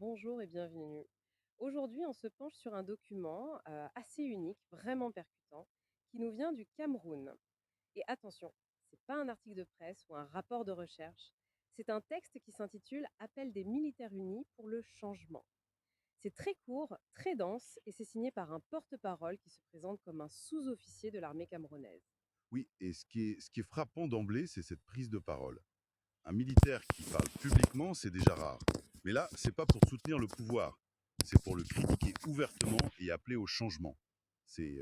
Bonjour et bienvenue. Aujourd'hui, on se penche sur un document assez unique, vraiment percutant, qui nous vient du Cameroun. Et attention, c'est pas un article de presse ou un rapport de recherche, c'est un texte qui s'intitule Appel des militaires unis pour le changement. C'est très court, très dense et c'est signé par un porte-parole qui se présente comme un sous-officier de l'armée camerounaise. Oui, et ce qui est frappant d'emblée, c'est cette prise de parole. Un militaire qui parle publiquement, c'est déjà rare. Mais là, c'est pas pour soutenir le pouvoir, c'est pour le critiquer ouvertement et appeler au changement. C'est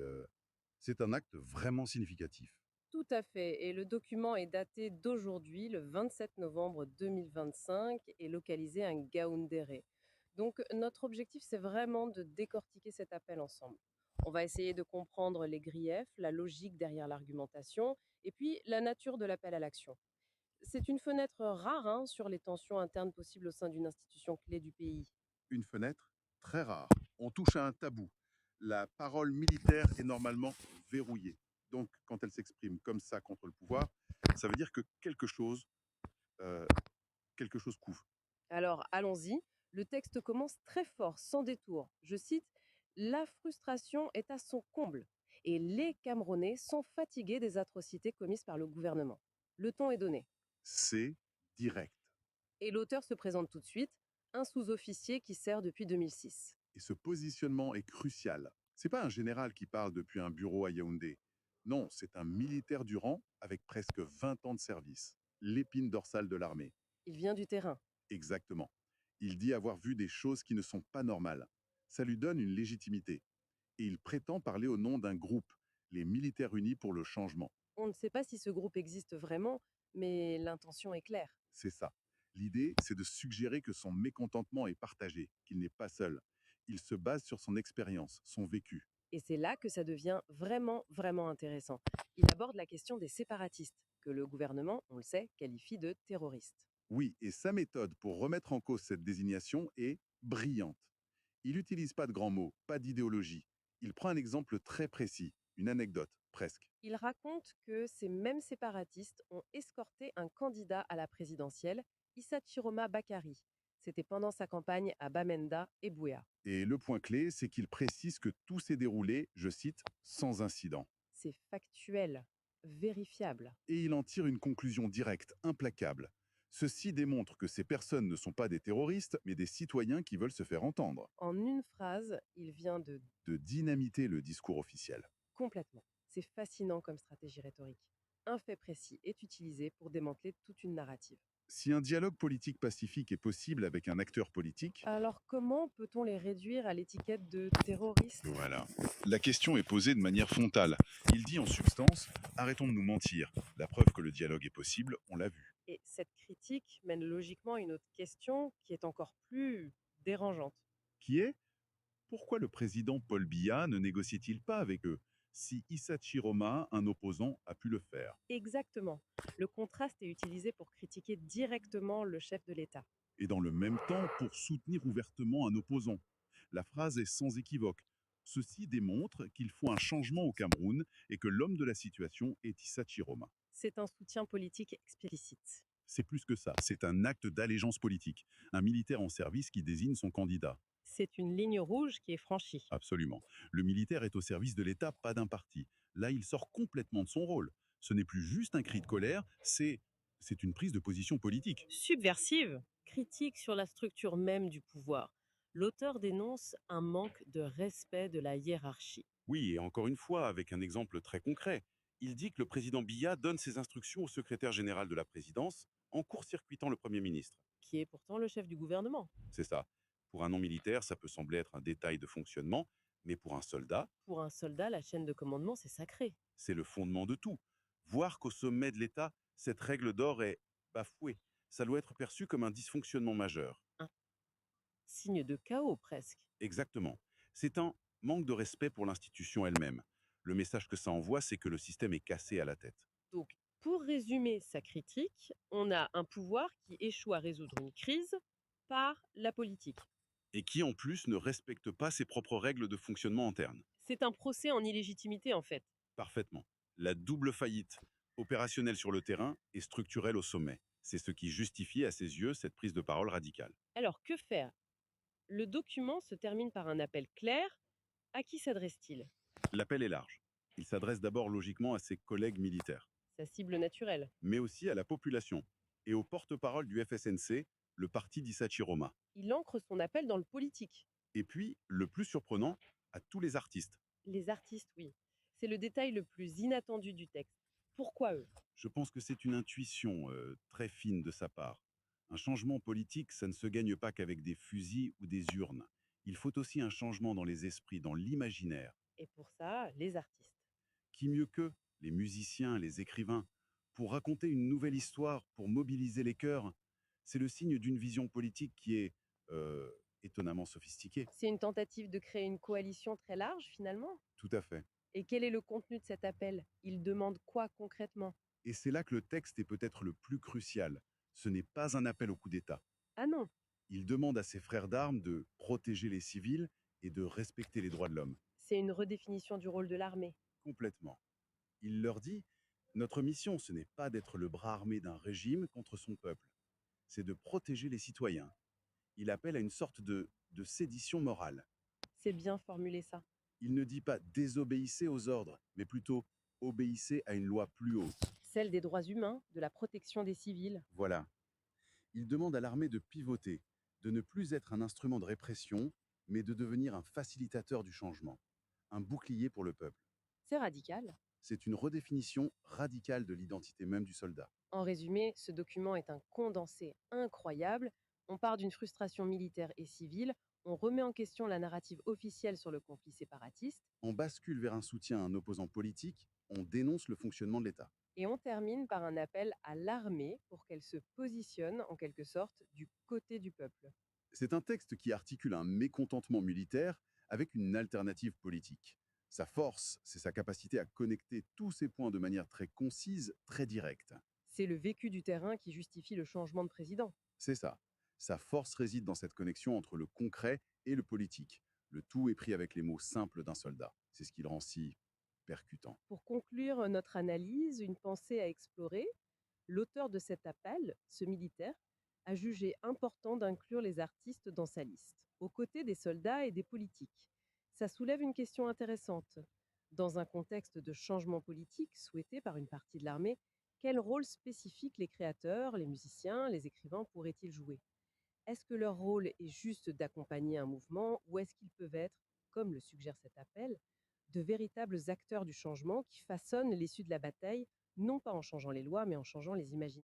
c'est un acte vraiment significatif. Tout à fait. Et le document est daté d'aujourd'hui, le 27 novembre 2025, et localisé à Ngaoundéré. Donc, notre objectif, c'est vraiment de décortiquer cet appel ensemble. On va essayer de comprendre les griefs, la logique derrière l'argumentation, et puis la nature de l'appel à l'action. C'est une fenêtre rare sur les tensions internes possibles au sein d'une institution clé du pays. Une fenêtre très rare. On touche à un tabou. La parole militaire est normalement verrouillée. Donc, quand elle s'exprime comme ça contre le pouvoir, ça veut dire que euh, quelque chose couvre. Alors, allons-y. Le texte commence très fort, sans détour. Je cite: La frustration est à son comble et les Camerounais sont fatigués des atrocités commises par le gouvernement. Le ton est donné. C'est direct. Et l'auteur se présente tout de suite, un sous-officier qui sert depuis 2006. Et ce positionnement est crucial. C'est pas un général qui parle depuis un bureau à Yaoundé. Non, c'est un militaire du rang avec presque 20 ans de service. L'épine dorsale de l'armée. Il vient du terrain. Exactement. Il dit avoir vu des choses qui ne sont pas normales. Ça lui donne une légitimité. Et il prétend parler au nom d'un groupe, les Militaires Unis pour le Changement. On ne sait pas si ce groupe existe vraiment, mais l'intention est claire. C'est ça. L'idée, c'est de suggérer que son mécontentement est partagé, qu'il n'est pas seul. Il se base sur son expérience, son vécu. Et c'est là que ça devient vraiment, vraiment intéressant. Il aborde la question des séparatistes, que le gouvernement, on le sait, qualifie de terroristes. Oui, et sa méthode pour remettre en cause cette désignation est brillante. Il n'utilise pas de grands mots, pas d'idéologie. Il prend un exemple très précis, une anecdote, presque. Il raconte que ces mêmes séparatistes ont escorté un candidat à la présidentielle, Issa Chiroma Bakari. C'était pendant sa campagne à Bamenda et Bouéa. Et le point clé, c'est qu'il précise que tout s'est déroulé, je cite, sans incident. C'est factuel, vérifiable. Et il en tire une conclusion directe, implacable. Ceci démontre que ces personnes ne sont pas des terroristes, mais des citoyens qui veulent se faire entendre, En une phrase, il vient de de dynamiter le discours officiel. complètement. C'est fascinant comme stratégie rhétorique. Un fait précis est utilisé pour démanteler toute une narrative. Si un dialogue politique pacifique est possible avec un acteur politique, Alors comment peut-on les réduire à l'étiquette de terroristes? voilà. La question est posée de manière frontale. Il dit en substance, arrêtons de nous mentir. La preuve que le dialogue est possible, on l'a vu. Et cette critique mène logiquement à une autre question qui est encore plus dérangeante. Qui est, pourquoi le président Paul Biya ne négocie-t-il pas avec eux si Issa Chiroma, un opposant, a pu le faire? Exactement. Le contraste est utilisé pour critiquer directement le chef de l'État. Et dans le même temps pour soutenir ouvertement un opposant. La phrase est sans équivoque. Ceci démontre qu'il faut un changement au Cameroun et que l'homme de la situation est Issa Chiroma. C'est un soutien politique explicite. C'est plus que ça, c'est un acte d'allégeance politique, un militaire en service qui désigne son candidat. C'est une ligne rouge qui est franchie. Absolument. Le militaire est au service de l'État, pas d'un parti. Là, il sort complètement de son rôle. Ce n'est plus juste un cri de colère, c'est une prise de position politique. Subversive, critique sur la structure même du pouvoir. L'auteur dénonce un manque de respect de la hiérarchie, Oui, et encore une fois, avec un exemple très concret. Il dit que le président Biya donne ses instructions au secrétaire général de la présidence en court-circuitant le Premier ministre. qui est pourtant le chef du gouvernement. C'est ça. Pour un non-militaire, ça peut sembler être un détail de fonctionnement, mais pour un soldat, Pour un soldat, la chaîne de commandement, c'est sacré. c'est le fondement de tout. Voir qu'au sommet de l'État, cette règle d'or est bafouée, ça doit être perçu comme un dysfonctionnement majeur. Un signe de chaos presque. Exactement. C'est un manque de respect pour l'institution elle-même. Le message que ça envoie, c'est que le système est cassé à la tête. Donc, pour résumer sa critique, on a un pouvoir qui échoue à résoudre une crise par la politique. Et qui en plus ne respecte pas ses propres règles de fonctionnement interne. C'est un procès en illégitimité en fait. Parfaitement. La double faillite, opérationnelle sur le terrain et structurelle au sommet. C'est ce qui justifie à ses yeux cette prise de parole radicale. Alors que faire? Le document se termine par un appel clair. À qui s'adresse-t-il? L'appel est large. Il s'adresse d'abord logiquement à ses collègues militaires, Sa cible naturelle. mais aussi à la population et au porte-parole du FSNC, le parti d'Issachi Roma. Il ancre son appel dans le politique. Et puis, le plus surprenant, à tous les artistes. Les artistes, oui. C'est le détail le plus inattendu du texte. Pourquoi eux? Je pense que c'est une intuition très fine de sa part. Un changement politique, ça ne se gagne pas qu'avec des fusils ou des urnes. Il faut aussi un changement dans les esprits, dans l'imaginaire. Et pour ça, les artistes. Qui mieux qu'eux, les musiciens, les écrivains, pour raconter une nouvelle histoire, pour mobiliser les cœurs? C'est le signe d'une vision politique qui est euh, étonnamment sophistiquée. C'est une tentative de créer une coalition très large, finalement. Tout à fait. Et quel est le contenu de cet appel? Il demande quoi concrètement? Et c'est là que le texte est peut-être le plus crucial. Ce n'est pas un appel au coup d'État. Ah non, Il demande à ses frères d'armes de protéger les civils et de respecter les droits de l'homme. c'est une redéfinition du rôle de l'armée. Complètement. Il leur dit, notre mission, ce n'est pas d'être le bras armé d'un régime contre son peuple, c'est de protéger les citoyens. Il appelle à une sorte de sédition morale. C'est bien formulé ça. Il ne dit pas désobéissez aux ordres, mais plutôt obéissez à une loi plus haute. Celle des droits humains, de la protection des civils. Voilà. Il demande à l'armée de pivoter, de ne plus être un instrument de répression, mais de devenir un facilitateur du changement, un bouclier pour le peuple. C'est radical. C'est une redéfinition radicale de l'identité même du soldat. En résumé, ce document est un condensé incroyable. On part d'une frustration militaire et civile, on remet en question la narrative officielle sur le conflit séparatiste, On bascule vers un soutien à un opposant politique, on dénonce le fonctionnement de l'État. et on termine par un appel à l'armée pour qu'elle se positionne en quelque sorte du côté du peuple. C'est un texte qui articule un mécontentement militaire avec une alternative politique. Sa force, c'est sa capacité à connecter tous ces points de manière très concise, très directe. C'est le vécu du terrain qui justifie le changement de président. C'est ça. Sa force réside dans cette connexion entre le concret et le politique. Le tout est pris avec les mots simples d'un soldat. C'est ce qui le rend si percutant. Pour conclure notre analyse, une pensée à explorer, l'auteur de cet appel, ce militaire, a jugé important d'inclure les artistes dans sa liste, aux côtés des soldats et des politiques. Ça soulève une question intéressante. Dans un contexte de changement politique souhaité par une partie de l'armée, quel rôle spécifique les créateurs, les musiciens, les écrivains pourraient-ils jouer? Est-ce que leur rôle est juste d'accompagner un mouvement ou est-ce qu'ils peuvent être, comme le suggère cet appel, de véritables acteurs du changement qui façonnent l'issue de la bataille, non pas en changeant les lois, mais en changeant les imaginaires?